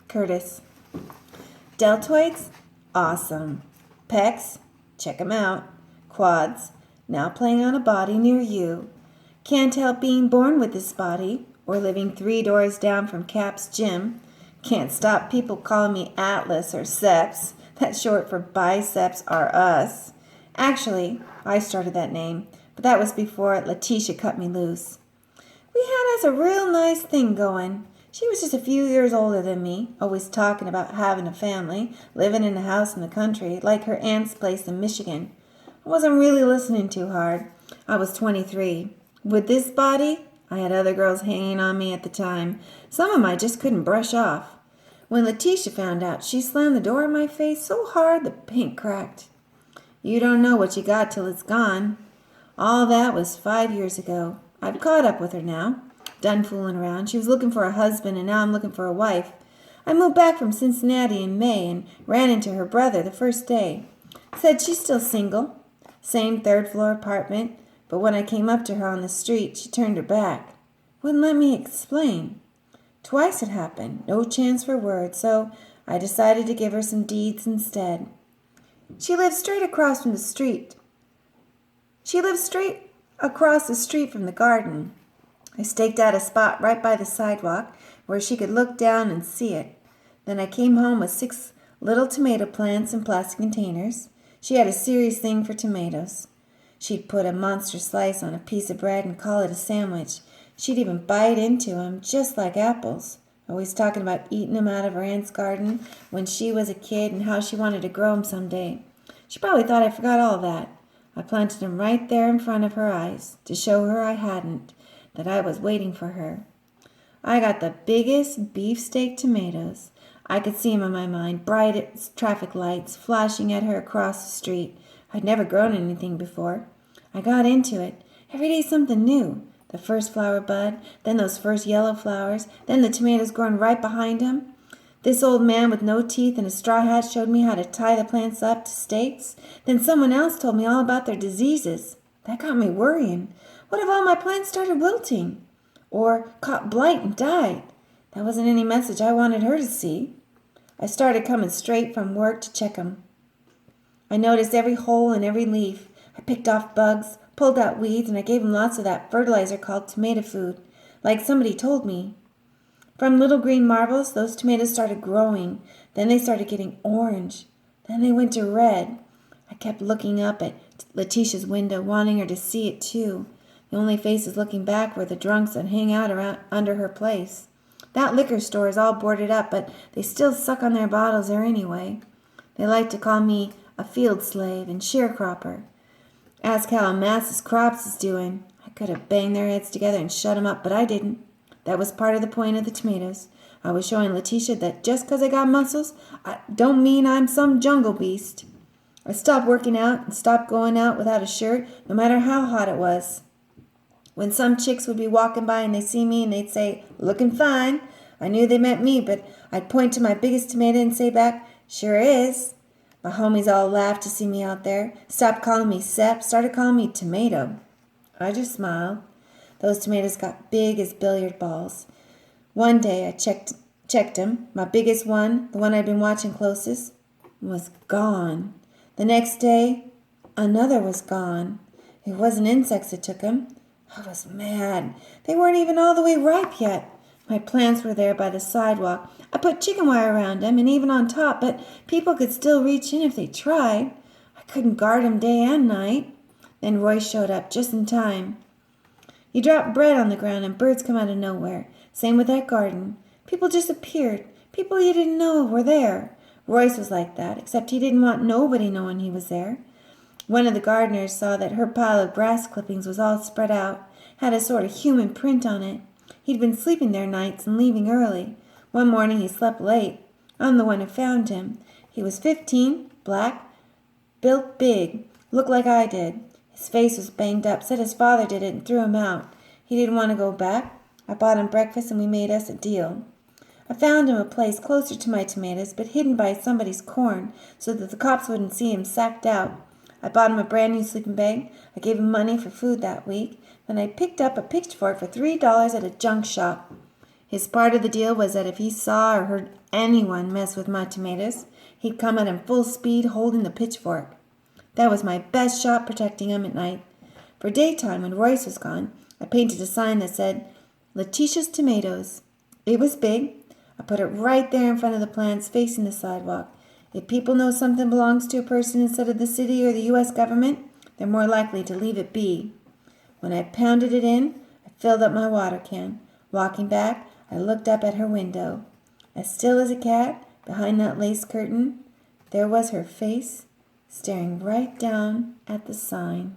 Curtis. Deltoids? Awesome. Pecs? Check 'em out. Quads? Now playing on a body near you. Can't help being born with this body, or living 3 doors down from Cap's gym. Can't stop people calling me Atlas or Seps. That's short for Biceps Are Us. Actually, I started that name, but that was before Letitia cut me loose. We had us a real nice thing going. She was just a few years older than me, always talking about having a family, living in a house in the country, like her aunt's place in Michigan. I wasn't really listening too hard. I was 23. With this body, I had other girls hanging on me at the time. Some of them I just couldn't brush off. When Letitia found out, she slammed the door in my face so hard the paint cracked. You don't know what you got till it's gone. All that was 5 years ago. I've caught up with her now. Done fooling around. She was looking for a husband, and now I'm looking for a wife. I moved back from Cincinnati in May and ran into her brother the first day. Said she's still single. Same third-floor apartment. But when I came up to her on the street, she turned her back. Wouldn't let me explain. Twice it happened. No chance for words, so I decided to give her some deeds instead. She lived straight across from the street. She lived straight across the street from the garden. I staked out a spot right by the sidewalk where she could look down and see it. Then I came home with 6 little tomato plants in plastic containers. She had a serious thing for tomatoes. She'd put a monster slice on a piece of bread and call it a sandwich. She'd even bite into 'em, just like apples. Always talking about eating 'em out of her aunt's garden when she was a kid and how she wanted to grow 'em someday. She probably thought I forgot all that. I planted 'em right there in front of her eyes to show her I hadn't, that I was waiting for her. I got the biggest beefsteak tomatoes. I could see 'em in my mind, bright as traffic lights, flashing at her across the street. I'd never grown anything before. I got into it. Every day something new. The first flower bud, then those first yellow flowers, then the tomatoes growing right behind 'em. This old man with no teeth and a straw hat showed me how to tie the plants up to stakes. Then someone else told me all about their diseases. That got me worrying. What if all my plants started wilting? Or caught blight and died? That wasn't any message I wanted her to see. I started coming straight from work to check 'em. I noticed every hole and every leaf. I picked off bugs, pulled out weeds, and I gave 'em lots of that fertilizer called tomato food, like somebody told me. From little green marbles, those tomatoes started growing. Then they started getting orange. Then they went to red. I kept looking up at Letitia's window, wanting her to see it too. The only faces looking back were the drunks that hang out around under her place. That liquor store is all boarded up, but they still suck on their bottles there anyway. They like to call me a field slave and sharecropper. Ask how Amass's crops is doing. I could have banged their heads together and shut 'em up, but I didn't. That was part of the point of the tomatoes. I was showing Letitia that just 'cause I got muscles, I don't mean I'm some jungle beast. I stopped working out and stopped going out without a shirt, no matter how hot it was. When some chicks would be walking by and they'd see me and they'd say, "Looking fine," I knew they meant me, but I'd point to my biggest tomato and say back, "Sure is." My homies all laughed to see me out there, stopped calling me Sep, started calling me Tomato. I just smiled. Those tomatoes got big as billiard balls. One day I checked 'em. My biggest one, the one I'd been watching closest, was gone. The next day, another was gone. It wasn't insects that took 'em. I was mad. They weren't even all the way ripe yet. My plants were there by the sidewalk. I put chicken wire around them and even on top, but people could still reach in if they tried. I couldn't guard 'em day and night. Then Roy showed up just in time. You drop bread on the ground and birds come out of nowhere. Same with that garden. People just appeared. People you didn't know were there. Royce was like that, except he didn't want nobody knowing he was there. One of the gardeners saw that her pile of grass clippings was all spread out, had a sort of human print on it. He'd been sleeping there nights and leaving early. One morning he slept late. I'm the one who found him. He was 15, black, built big, looked like I did. His face was banged up, said his father did it and threw him out. He didn't want to go back. I bought him breakfast and we made us a deal. I found him a place closer to my tomatoes, but hidden by somebody's corn, so that the cops wouldn't see him sacked out. I bought him a brand new sleeping bag. I gave him money for food that week. Then I picked up a pitchfork for $3 at a junk shop. His part of the deal was that if he saw or heard anyone mess with my tomatoes, he'd come at him full speed holding the pitchfork. That was my best shot protecting him at night. For daytime, when Royce was gone, I painted a sign that said, Letitia's Tomatoes. It was big. I put it right there in front of the plants facing the sidewalk. If people know something belongs to a person instead of the city or the U.S. government, they're more likely to leave it be. When I pounded it in, I filled up my water can. Walking back, I looked up at her window. As still as a cat, behind that lace curtain, there was her face, staring right down at the sign.